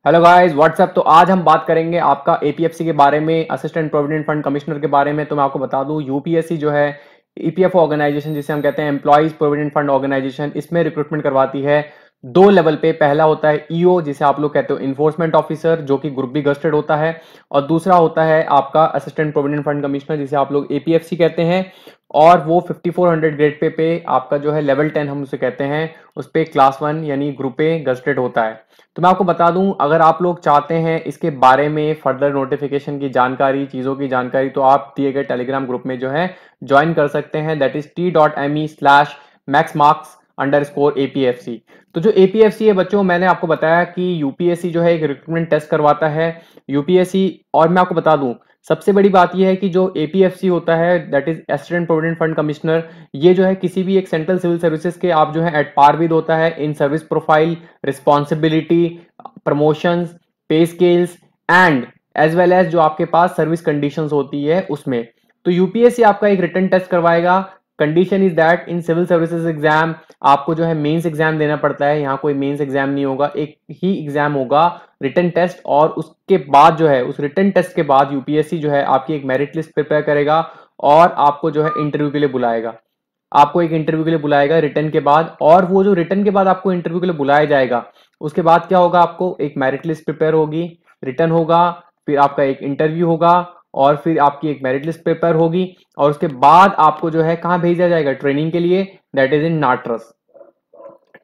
Hello guys what's up. तो आज हम बात करेंगे आपका एपीएफसी के बारे में, असिस्टेंट प्रोविडेंट फंड कमिश्नर के बारे में। तो मैं आपको बता दूं, यूपीएससी जो है ईपीएफओ ऑर्गेनाइजेशन जिसे हम कहते हैं एम्प्लॉइज प्रोविडेंट फंड ऑर्गेनाइजेशन, इसमें रिक्रूटमेंट करवाती है दो लेवल पे। पहला होता है ईओ जिसे आप लोग कहते हो इन्फोर्समेंट ऑफिसर, जो कि ग्रुप बी गस्टेड होता है, और दूसरा होता है आपका असिस्टेंट प्रोविडेंट फंड कमिश्नर जिसे आप लोग एपीएफसी कहते हैं। और वो 5400 ग्रेड पे आपका जो है लेवल 10 हम उसे कहते हैं, उस पे क्लास 1 यानी ग्रुप ए गस्टेड होता है। तो मैं आपको बता दूं, अगर आप लोग चाहते हैं इसके बारे में फर्दर नोटिफिकेशन की जानकारी, चीज़ों की जानकारी, तो आप दिए गए टेलीग्राम ग्रुप में जो है ज्वाइन कर सकते हैं। That is t.me/maxmarks_APFC। तो जो एपीएफसी है बच्चों, मैंने आपको बताया कि यूपीएससी जो है एक रिक्रूटमेंट टेस्ट करवाता है यूपीएससी। और मैं आपको बता दूं, सबसे बड़ी बात यह है कि जो एपीएफसी होता है that is assistant provident fund commissioner, ये जो है किसी भी एक सेंट्रल सिविल सर्विसेज के आप जो है एट पार विद होता है in service profile, responsibility, promotions, pay scales and as well as जो आपके पास सर्विस कंडीशंस होती है उसमें। तो यूपीएससी आपका एक रिटन टेस्ट करवाएगा। Condition is that in civil services exam आपको जो है मेंस एग्जाम देना पड़ता है। यहाँ कोई मेंस एग्जाम नहीं होगा, एक ही एग्जाम होगा, रिटन टेस्ट। और उसके बाद जो है उस रिटन टेस्ट के बाद यूपीएससी जो है आपकी एक मेरिट लिस्ट प्रिपेयर करेगा और आपको जो है इंटरव्यू के लिए बुलाएगा। आपको एक इंटरव्यू के लिए बुलाएगा रिटर्न के बाद, और वो जो रिटर्न के बाद आपको इंटरव्यू के लिए बुलाया जाएगा, उसके बाद क्या होगा, आपको एक मेरिट लिस्ट प्रिपेयर होगी, रिटर्न होगा, फिर आपका एक इंटरव्यू होगा, और फिर आपकी एक मेरिट लिस्ट प्रिपेयर होगी। और उसके बाद आपको जो है कहाँ भेजा जाएगा ट्रेनिंग के लिए, दैट इज इन नाट्रस।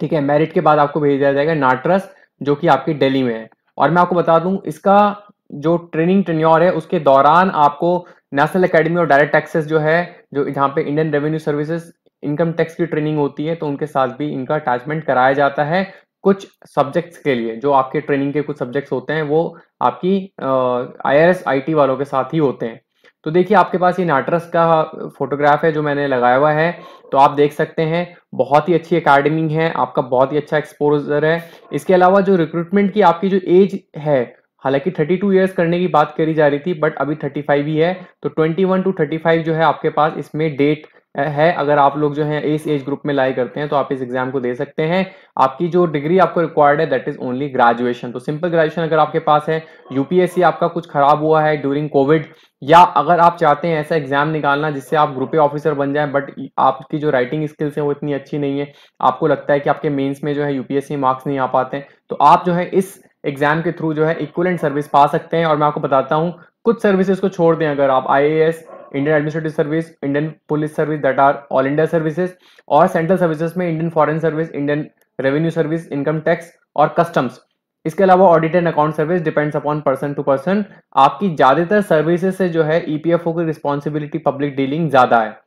ठीक है, मेरिट के बाद आपको भेजा जाएगा नाट्रस, जो कि आपकी दिल्ली में है। और मैं आपको बता दूं, इसका जो ट्रेनिंग टेन्योर है उसके दौरान आपको national academy of direct taxes जो है, जो जहाँ पे Indian revenue services income tax की ट्रेनिंग होती है, तो उनके साथ भी इनका अटैचमेंट कराया जाता है कुछ सब्जेक्ट्स के लिए। जो आपके ट्रेनिंग के कुछ सब्जेक्ट्स होते हैं वो आपकी आईआरएस आईटी वालों के साथ ही होते हैं। तो देखिए, आपके पास ये नाट्रस का फोटोग्राफ है जो मैंने लगाया हुआ है, तो आप देख सकते हैं बहुत ही अच्छी एकेडमी है, आपका बहुत ही अच्छा एक्सपोजर है। इसके अलावा जो रिक्रूटमेंट की आपकी जो एज है, हालांकि 32 ईयर्स करने की बात करी जा रही थी, बट अभी 35 ही है। तो 21 to 35 जो है आपके पास इसमें डेट है। अगर आप लोग जो है इस एज ग्रुप में लाई करते हैं तो आप इस एग्जाम को दे सकते हैं। आपकी जो डिग्री आपको रिक्वायर्ड है दैट इज ओनली ग्रेजुएशन। तो सिंपल ग्रेजुएशन अगर आपके पास है, यूपीएससी आपका कुछ खराब हुआ है ड्यूरिंग कोविड, या अगर आप चाहते हैं ऐसा एग्जाम निकालना जिससे आप ग्रुप ए ऑफिसर बन जाएं, बट आपकी जो राइटिंग स्किल्स है वो इतनी अच्छी नहीं है, आपको लगता है कि आपके मेंस में जो है यूपीएससी मार्क्स नहीं आ पाते हैं, तो आप जो है इस एग्जाम के थ्रू जो है इक्विवेलेंट सर्विस पा सकते हैं। और मैं आपको बताता हूं, कुछ सर्विसेज को छोड़ दें, अगर आप IAS, Indian administrative service, Indian police service that are all India services, और सेंट्रल सर्विसेज में Indian foreign service, Indian revenue service, income tax और कस्टम्स, इसके अलावा audit and account service, depends upon person to person. आपकी ज्यादातर services से जो है ईपीएफओ की रिस्पॉन्सिबिलिटी पब्लिक डीलिंग ज्यादा है।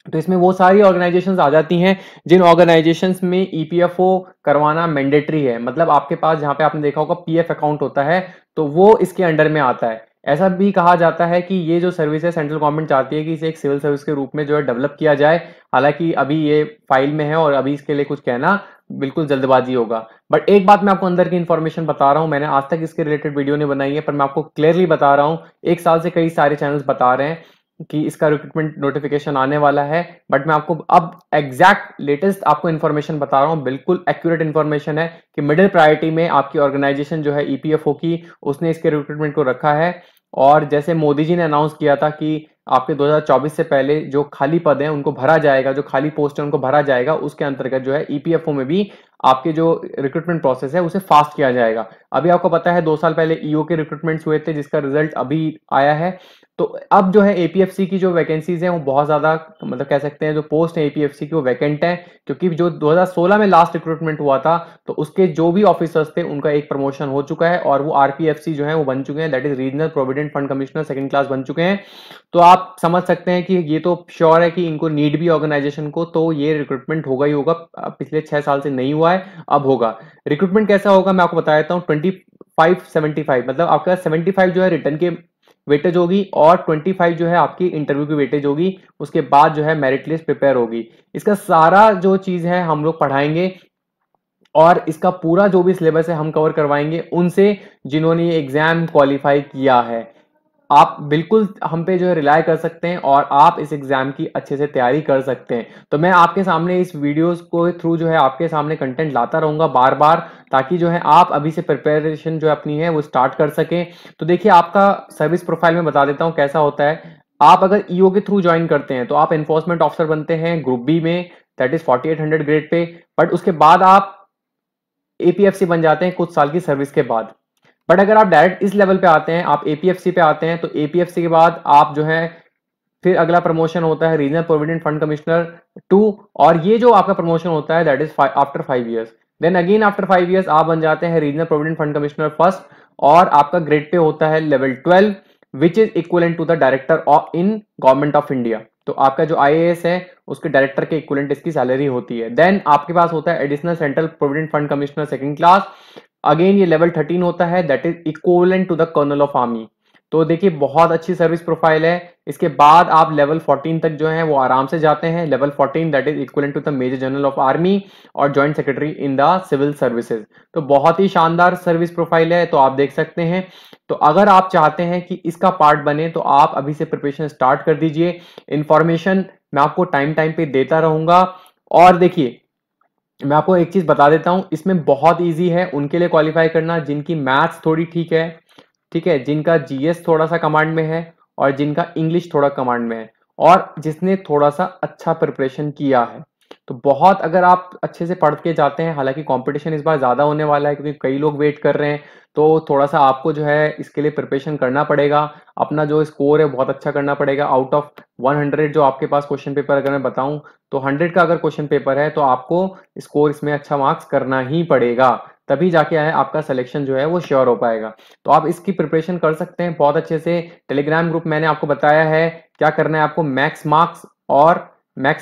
तो इसमें वो सारी ऑर्गेनाइजेशंस आ जाती हैं जिन ऑर्गेनाइजेशंस में ईपीएफओ करवाना मैंडेटरी है। मतलब आपके पास जहां पे आपने देखा होगा पीएफ अकाउंट होता है, तो वो इसके अंडर में आता है। ऐसा भी कहा जाता है कि ये जो सर्विस है सेंट्रल गवर्नमेंट चाहती है कि इसे एक सिविल सर्विस के रूप में जो है डेवलप किया जाए। हालांकि अभी ये फाइल में है और अभी इसके लिए कुछ कहना बिल्कुल जल्दबाजी होगा। बट एक बात मैं आपको अंदर की इन्फॉर्मेशन बता रहा हूं, मैंने आज तक इसके रिलेटेड वीडियो नहीं बनाई है, पर मैं आपको क्लियरली बता रहा हूं, एक साल से कई सारे चैनल्स बता रहे हैं कि इसका रिक्रूटमेंट नोटिफिकेशन आने वाला है। बट मैं आपको अब एग्जैक्ट लेटेस्ट आपको इन्फॉर्मेशन बता रहा हूँ, बिल्कुल एक्यूरेट इन्फॉर्मेशन है कि मिडिल प्रायोरिटी में आपकी ऑर्गेनाइजेशन जो है ईपीएफओ की, उसने इसके रिक्रूटमेंट को रखा है। और जैसे मोदी जी ने अनाउंस किया था कि आपके 2024 से पहले जो खाली पद हैं उनको भरा जाएगा, जो खाली पोस्ट है उनको भरा जाएगा, उसके अंतर्गत जो है ईपीएफओ में भी आपके जो रिक्रूटमेंट प्रोसेस है उसे फास्ट किया जाएगा। अभी आपको पता है 2 साल पहले ईओ के रिक्रूटमेंट्स हुए थे जिसका रिजल्ट अभी आया है। तो अब जो है एपीएफसी की जो वैकेंसीज हैं वो बहुत ज्यादा, मतलब कह सकते हैं जो पोस्ट है एपीएफसी की वो वैकेंट है, क्योंकि जो 2016 में लास्ट रिक्रूटमेंट हुआ था तो उसके जो भी ऑफिसर्स थे उनका एक प्रमोशन हो चुका है और वो आरपीएफसी जो है वो बन चुके हैं, that is regional provident fund commissioner second class बन चुके हैं। तो आप समझ सकते हैं कि ये तो श्योर है कि इनको नीड भी ऑर्गेनाइजेशन को, तो ये रिक्रूटमेंट होगा ही होगा। पिछले 6 साल से नहीं हुआ है, अब होगा। रिक्रूटमेंट कैसा होगा मैं आपको बता देता हूँ। 25-75, मतलब आपका 75 जो है रिटर्न के वेटेज होगी और 25 जो है आपकी इंटरव्यू की वेटेज होगी। उसके बाद जो है मेरिट लिस्ट प्रिपेयर होगी। इसका सारा जो चीज है हम लोग पढ़ाएंगे और इसका पूरा जो भी सिलेबस है हम कवर करवाएंगे उनसे जिन्होंने ये एग्जाम क्वालिफाई किया है। आप बिल्कुल हम पे जो है रिलाय कर सकते हैं और आप इस एग्जाम की अच्छे से तैयारी कर सकते हैं। तो मैं आपके सामने इस वीडियोस को थ्रू जो है आपके सामने कंटेंट लाता रहूंगा बार बार, ताकि जो है आप अभी से प्रिपरेशन जो अपनी है वो स्टार्ट कर सकें। तो देखिए, आपका सर्विस प्रोफाइल में बता देता हूँ कैसा होता है। आप अगर ईओ के थ्रू ज्वाइन करते हैं तो आप एनफोर्समेंट ऑफिसर बनते हैं ग्रुप बी में, that is 4800 grade pay. But उसके बाद आप एपीएफसी बन जाते हैं कुछ साल की सर्विस के बाद। बट अगर आप डायरेक्ट इस लेवल पे आते हैं, आप एपीएफसी पे आते हैं, तो एपीएफसी के बाद आप जो है फिर अगला प्रमोशन होता है रीजनल प्रोविडेंट फंड कमिश्नर 2। और ये जो आपका प्रमोशन होता है that is after 5 years. Then again after 5 years आप बन जाते हैं regional provident fund commissioner first, और आपका ग्रेड पे होता है level 12, which is equivalent to the director of in government of India. तो आपका जो आईएएस है उसके डायरेक्टर के इक्वलेंट इसकी सैलरी होती है। देन आपके पास होता है additional central provident fund commissioner second class, again ये लेवल 13 होता है, that is equivalent to the colonel of army. तो देखिए, बहुत अच्छी सर्विस प्रोफाइल है। इसके बाद आप लेवल 14 तक जो है वो आराम से जाते हैं। Level 14 that is equivalent to the major general of army और joint secretary in the civil services. तो बहुत ही शानदार सर्विस प्रोफाइल है, तो आप देख सकते हैं। तो अगर आप चाहते हैं कि इसका पार्ट बने तो आप अभी से प्रिपरेशन स्टार्ट कर दीजिए। इंफॉर्मेशन मैं आपको टाइम टाइम पे देता रहूंगा। और देखिए, मैं आपको एक चीज बता देता हूं, इसमें बहुत इजी है उनके लिए क्वालिफाई करना जिनकी मैथ्स थोड़ी ठीक है, जिनका जीएस थोड़ा सा कमांड में है और जिनका इंग्लिश थोड़ा कमांड में है और जिसने थोड़ा सा अच्छा प्रिपरेशन किया है। तो बहुत अगर आप अच्छे से पढ़ के जाते हैं, हालांकि कंपटीशन इस बार ज्यादा होने वाला है क्योंकि कई लोग वेट कर रहे हैं, तो थोड़ा सा आपको जो है इसके लिए प्रिपरेशन करना पड़ेगा। अपना जो स्कोर है बहुत अच्छा करना पड़ेगा। आउट ऑफ 100 जो आपके पास क्वेश्चन पेपर अगर मैं बताऊं, तो 100 का अगर क्वेश्चन पेपर है तो आपको स्कोर इसमें अच्छा मार्क्स करना ही पड़ेगा, तभी जाके आए आपका सिलेक्शन जो है वो श्योर हो पाएगा। तो आप इसकी प्रिपरेशन कर सकते हैं बहुत अच्छे से। टेलीग्राम ग्रुप मैंने आपको बताया है क्या करना है। आपको मैक्स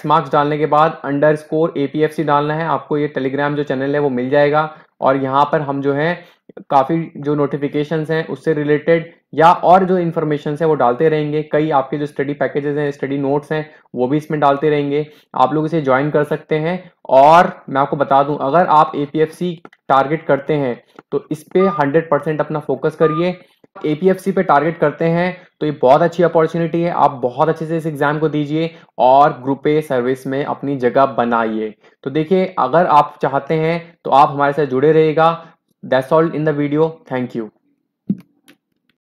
मार्क्स डालने के बाद अंडरस्कोर एपीएफसी डालना है। आपको ये टेलीग्राम जो चैनल है वो मिल जाएगा, और यहाँ पर हम जो है काफी जो नोटिफिकेशंस हैं उससे रिलेटेड या और जो इन्फॉर्मेशन है वो डालते रहेंगे। कई आपके जो स्टडी पैकेजेस हैं, स्टडी नोट्स हैं, वो भी इसमें डालते रहेंगे। आप लोग इसे ज्वाइन कर सकते हैं। और मैं आपको बता दूं, अगर आप एपीएफसी टारगेट करते हैं तो इस पे 100% अपना फोकस करिए। एपीएफसी पे टारगेट करते हैं तो ये बहुत अच्छी अपॉर्चुनिटी है। आप बहुत अच्छे से इस एग्जाम को दीजिए और ग्रुप ए सर्विस में अपनी जगह बनाइए। तो देखिए, अगर आप चाहते हैं तो आप हमारे साथ जुड़े रहिएगा। That's all in the video. Thank you.